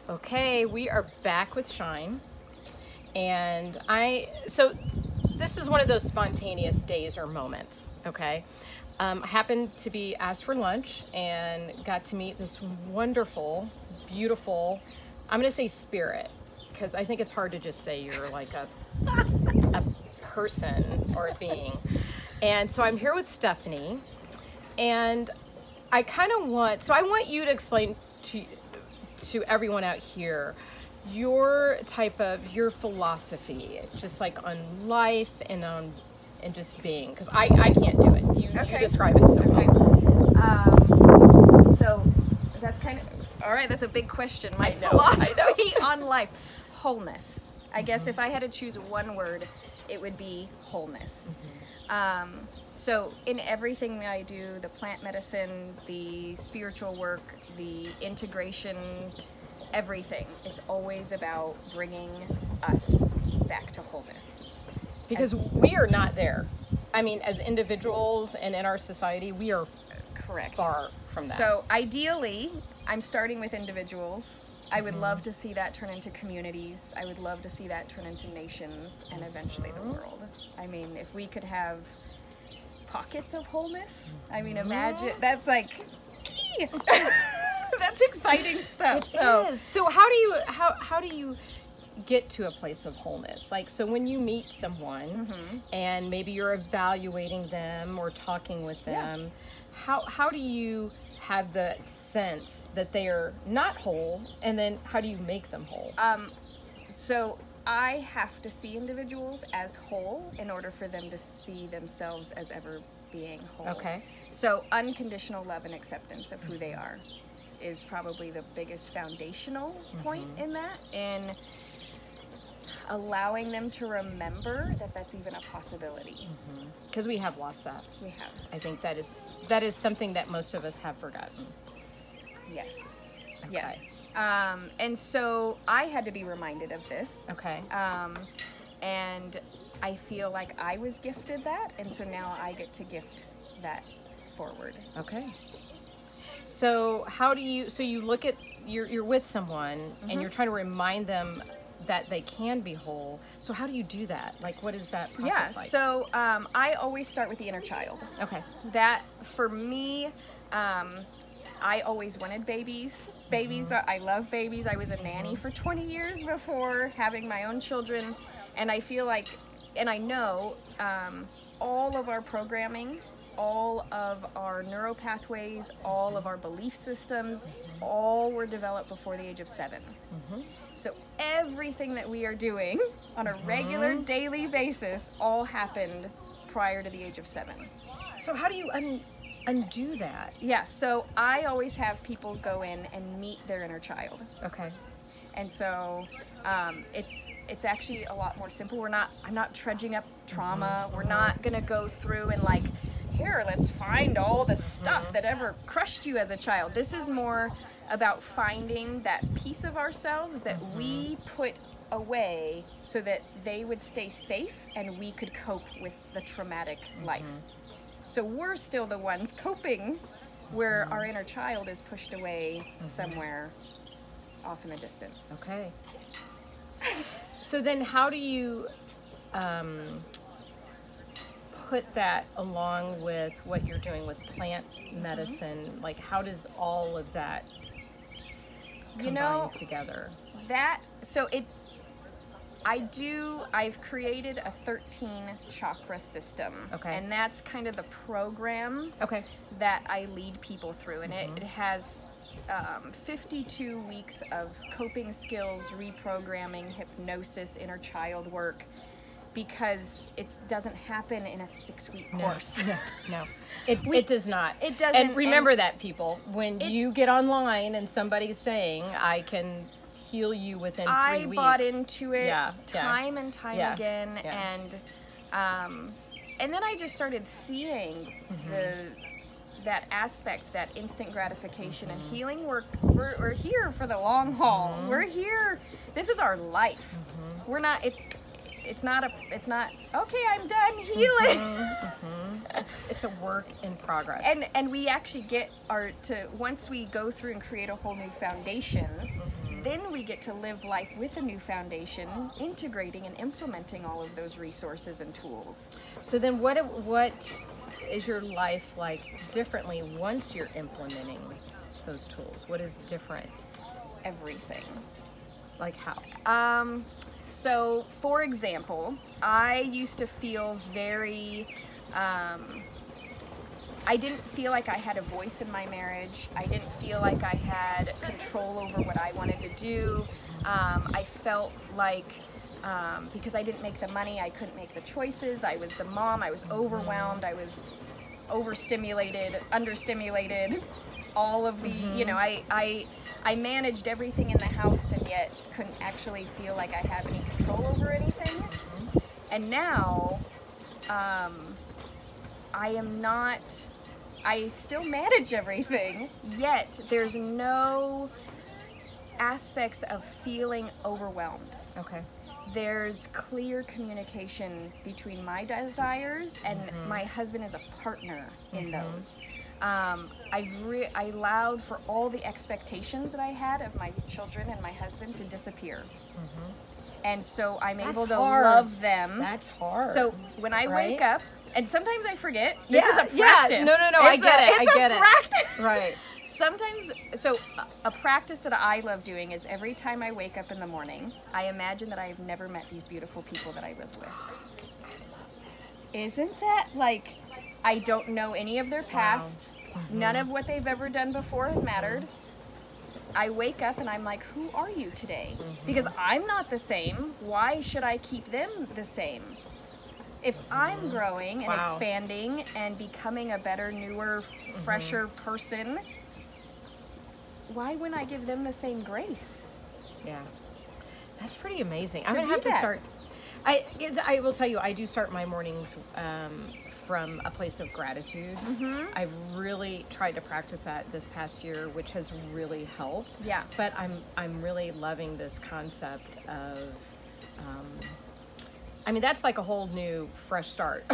Okay, we are back with Shine, and so this is one of those spontaneous days or moments, okay? I happened to be asked for lunch and got to meet this wonderful, beautiful, I'm gonna say spirit, because I think it's hard to just say you're like a person or a being. And so I'm here with Stephanie, and I want you to explain to everyone out here your philosophy, just like on life and just being, because I can't do it. You describe it so well. So that's kind of all right. That's a big question. My philosophy on life, wholeness. I guess if I had to choose one word, it would be wholeness. So in everything that I do, the plant medicine, the spiritual work, the integration, everything, it's always about bringing us back to wholeness. Because we are not there. I mean, as individuals and in our society, we are far from that. So ideally, I'm starting with individuals. I would love to see that turn into communities. I would love to see that turn into nations and eventually the world. I mean, if we could have pockets of wholeness, I mean, imagine, that's like, that's exciting stuff. It is. So how do you get to a place of wholeness? Like, so when you meet someone and maybe you're evaluating them or talking with them, how do you have the sense that they are not whole, and then how do you make them whole? So I have to see individuals as whole in order for them to see themselves as ever being whole. Okay. So unconditional love and acceptance of who they are is probably the biggest foundational point in that, in allowing them to remember that that's even a possibility. Because we have lost that. We have. I think that is something that most of us have forgotten. Yes. Okay. Yes. And so I had to be reminded of this. Okay. And I feel like I was gifted that, and so now I get to gift that forward. Okay. So how do you? So you look at you're with someone and you're trying to remind them that they can be whole. So how do you do that? Like, what is that process like? So I always start with the inner child. Okay. That for me. I always wanted babies. I love babies. I was a nanny for 20 years before having my own children. And I feel like, and I know, all of our programming, all of our neural pathways, all of our belief systems, all were developed before the age of 7. So everything that we are doing on a regular daily basis all happened prior to the age of 7. So how do you undo that? Yeah, so I always have people go in and meet their inner child. Okay. And so it's actually a lot more simple. I'm not trudging up trauma. We're not gonna go through and like, here, let's find all the stuff that ever crushed you as a child. This is more about finding that piece of ourselves that we put away so that they would stay safe and we could cope with the traumatic life. So we're still the ones coping where our inner child is pushed away somewhere off in the distance. Okay. So then how do you put that along with what you're doing with plant medicine? Like, how does all of that combine together? I've created a 13 chakra system. Okay. And that's kind of the program that I lead people through. And it has 52 weeks of coping skills, reprogramming, hypnosis, inner child work, because it doesn't happen in a 6-week course. No. It does not. It doesn't. And remember that, people. When you get online and somebody's saying, I can heal you within 3 weeks. I bought into it time and time again, and then I just started seeing that aspect, that instant gratification and healing. We're here for the long haul. We're here. This is our life. We're not. It's not okay, I'm done healing. It's a work in progress. And we actually get once we go through and create a whole new foundation, then we get to live life with a new foundation, integrating and implementing all of those resources and tools. So then what is your life like differently once you're implementing those tools? What is different? Everything. Like how? So for example, I used to feel very, I didn't feel like I had a voice in my marriage. I didn't feel like I had control over what I wanted to do. I felt like because I didn't make the money, I couldn't make the choices. I was the mom, I was overwhelmed, I was overstimulated, understimulated, all of the, you know, I managed everything in the house and yet couldn't actually feel like I have any control over anything. And now, I am not, I still manage everything, yet there's no aspects of feeling overwhelmed. Okay. There's clear communication between my desires, and my husband is a partner in those. I allowed for all the expectations that I had of my children and my husband to disappear. And so I'm able to love them. That's hard. So when I wake up, and sometimes I forget, Yeah, this is a practice. Yeah. No, I get it. It's I get a it. practice. Right. Sometimes, so a practice that I love doing is every time I wake up in the morning, I imagine that I have never met these beautiful people that I live with. Isn't that like, I don't know any of their past. None of what they've ever done before has mattered. I wake up and I'm like, who are you today? Because I'm not the same. Why should I keep them the same? If I'm growing and expanding and becoming a better, newer, fresher person, why wouldn't I give them the same grace? Yeah. That's pretty amazing. So I'm going to have to do that. start. I will tell you, I do start my mornings from a place of gratitude. I've really tried to practice that this past year, which has really helped. Yeah. But I'm really loving this concept of, I mean, that's like a whole new, fresh start.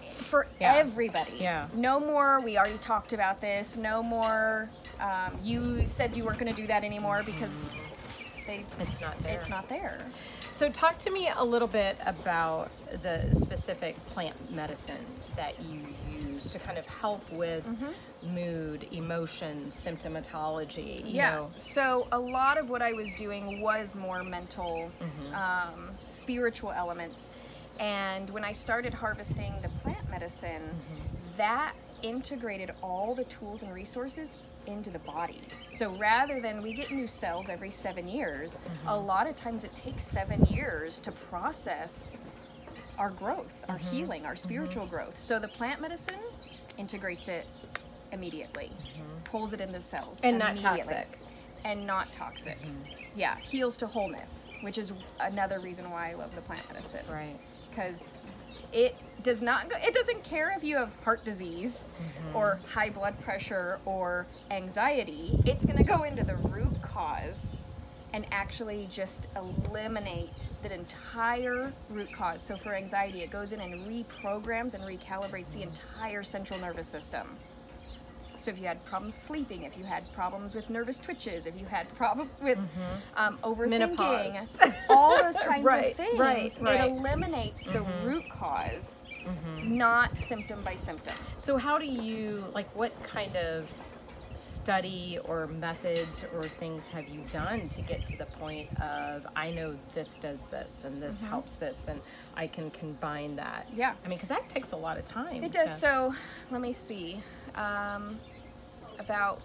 For everybody. Yeah. No more, we already talked about this, no more, you said you weren't going to do that anymore because It's not there. it's not there. So talk to me a little bit about the specific plant medicine that you use to kind of help with mood, emotion, symptomatology. You know. So a lot of what I was doing was more mental, spiritual elements. And when I started harvesting the plant medicine, that integrated all the tools and resources into the body. So rather than we get new cells every 7 years, a lot of times it takes 7 years to process our growth, our healing, our spiritual growth. So the plant medicine integrates it immediately, pulls it in the cells And not immediately. toxic. And not toxic. Yeah, heals to wholeness, which is another reason why I love the plant medicine. Right. Because it does not go, it doesn't care if you have heart disease or high blood pressure or anxiety. It's going to go into the root cause and actually just eliminate the entire root cause. So for anxiety, it goes in and reprograms and recalibrates the entire central nervous system. So if you had problems sleeping, if you had problems with nervous twitches, if you had problems with overthinking, Menopause. all those kinds Right, of things, right. it eliminates the root cause, not symptom by symptom. So how do you, like, what kind of study or methods or things have you done to get to the point of, I know this does this and this helps this and I can combine that? Yeah. I mean, because that takes a lot of time. It does. So let me see. About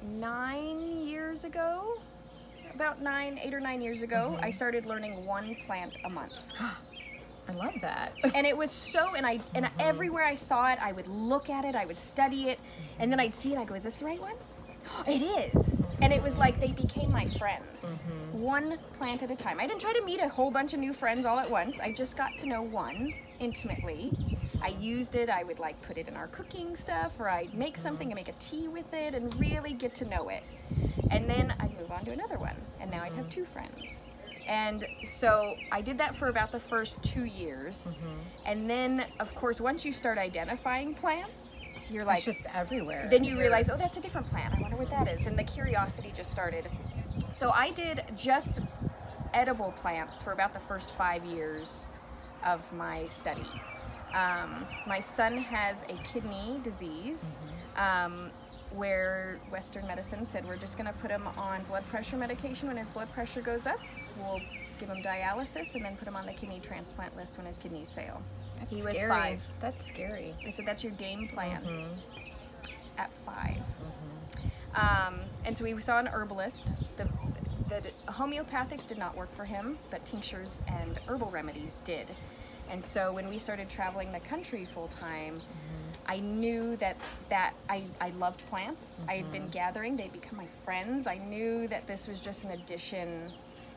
9 years ago, about 8 or 9 years ago, I started learning one plant a month. I love that. And it was so, and everywhere I saw it, I would look at it, I would study it, and then I'd see it, I go, is this the right one? It is. And it was like they became my friends. One plant at a time. I didn't try to meet a whole bunch of new friends all at once. I just got to know one intimately. I used it, I would like put it in our cooking stuff, or I'd make something and make a tea with it and really get to know it. And then I'd move on to another one, and now I'd have 2 friends. And so I did that for about the first 2 years. And then, of course, once you start identifying plants, you're like, It's just everywhere. then you realize, oh, that's a different plant. I wonder what that is. And the curiosity just started So I did just edible plants for about the first 5 years of my study. My son has a kidney disease, where Western medicine said we're just going to put him on blood pressure medication when his blood pressure goes up. We'll give him dialysis and then put him on the kidney transplant list when his kidneys fail. That's he was scary. 5. That's scary. I said, that's your game plan at 5. And so we saw an herbalist. The homeopathics did not work for him, but tinctures and herbal remedies did. And so when we started traveling the country full time, I knew that I loved plants. I had been gathering, they'd become my friends. I knew that this was just an addition.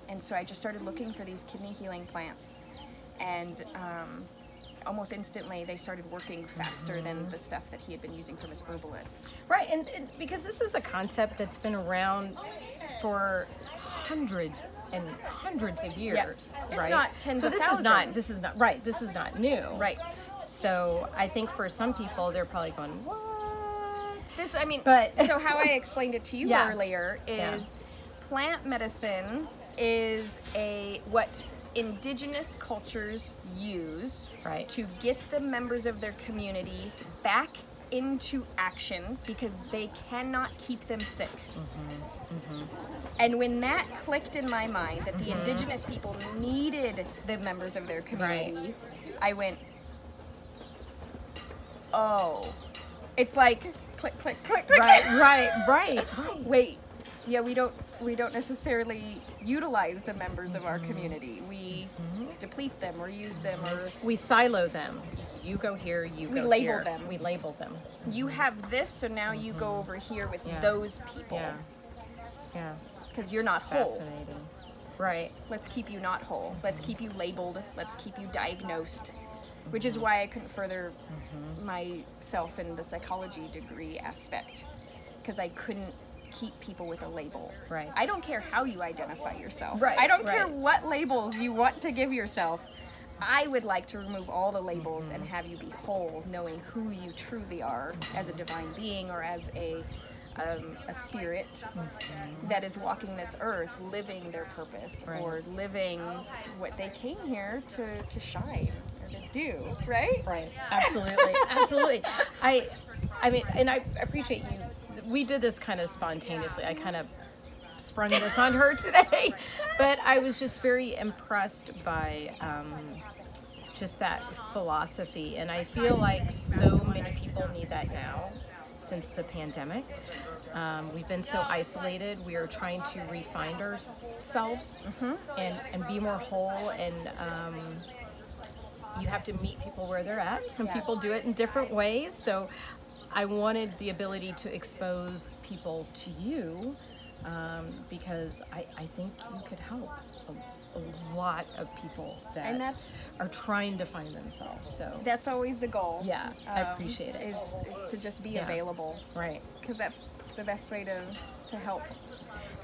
And so I just started looking for these kidney healing plants. And almost instantly they started working faster than the stuff that he had been using from his herbalist. Right, and because this is a concept that's been around for hundreds and hundreds of years, Yes, if right? not tens so of this thousands. This is not right. This is not new, Right. So I think for some people they're probably going, what? This, I mean, But- so how I explained it to you Yeah. earlier is plant medicine is what indigenous cultures use Right. to get the members of their community back into action because they cannot keep them sick. And when that clicked in my mind that the indigenous people needed the members of their community, I went, oh, it's like click, click, click, click. Right. Wait, yeah, we don't necessarily utilize the members of our community. We deplete them or use them, or We silo them. You go here, you We go label here. them. We label them. you have this, so now you go over here with Yeah. those people Yeah. because you're not whole. Fascinating. Right. Let's keep you not whole. Let's keep you labeled. Let's keep you diagnosed. Which is why I couldn't further myself in the psychology degree aspect, because I couldn't keep people with a label. Right. I don't care how you identify yourself. Right, I don't care right. what labels you want to give yourself. I would like to remove all the labels and have you be whole, knowing who you truly are as a divine being or as a spirit that is walking this earth, living their purpose Right. or living what they came here to shine or to do, right? Right. Absolutely. Absolutely. I mean, and I appreciate you. We did this kind of spontaneously. I kind of sprung this on her today, but I was just very impressed by just that philosophy, and I feel like so many people need that now since the pandemic. We've been so isolated. We are trying to refine ourselves and be more whole, and you have to meet people where they're at. Some people do it in different ways, so I wanted the ability to expose people to you because I think you could help a lot of people And that that's- are trying to find themselves. So That's always the goal. yeah, I appreciate it. Is to just be Yeah. available, Right. because that's the best way to help.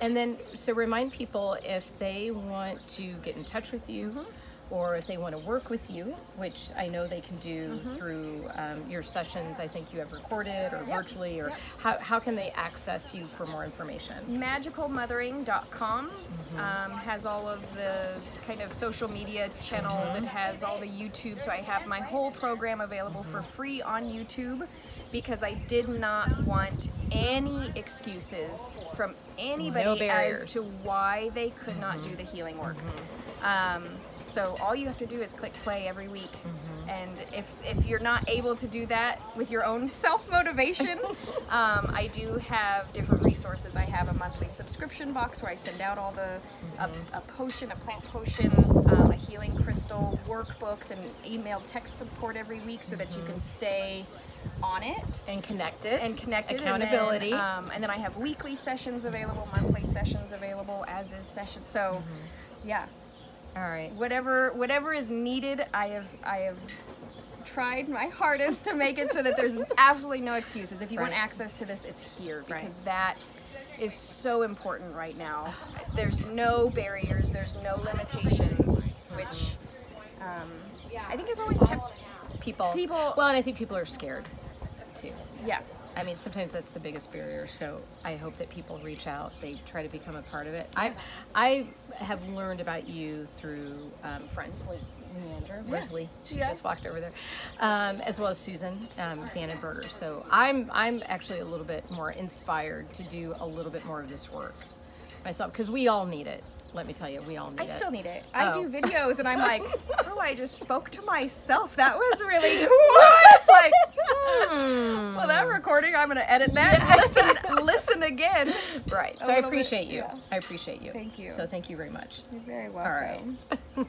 And then, so remind people if they want to get in touch with you or if they want to work with you, which I know they can do through your sessions, I think you have recorded or virtually, or how can they access you for more information? Magicalmothering.com has all of the kind of social media channels. It has all the YouTube, so I have my whole program available for free on YouTube, because I did not want any excuses from anybody No as barriers. to why they could not do the healing work. So all you have to do is click play every week. And if you're not able to do that with your own self-motivation, I do have different resources. I have a monthly subscription box where I send out all the a potion, a plant potion, a healing crystal, workbooks, and email text support every week so that you can stay on it And connected. Accountability. Accountability. And then I have weekly sessions available, monthly sessions available, as is sessions. So yeah, All right. whatever is needed, I have tried my hardest to make it so that there's absolutely no excuses. If you want Right. access to this, it's here, because Right. that is so important right now. There's no barriers, there's no limitations, which I think has always kept People. People- Well, and I think people are scared too. yeah. I mean, sometimes that's the biggest barrier. So I hope that people reach out. They try to become a part of it. I have learned about you through friends like Leander. Where's Lee? She just walked over there. As well as Susan, Dan and Berger. So I'm actually a little bit more inspired to do a little bit more of this work myself, because we all need it. Let me tell you, we all need it. I still need it. I do videos and I'm like, oh, I just spoke to myself. That was really cool. It's like, well, that recording, I'm going to edit that and listen again. Right. So I appreciate you. Yeah. I appreciate you. Thank you. So thank you very much. You're very welcome. All right.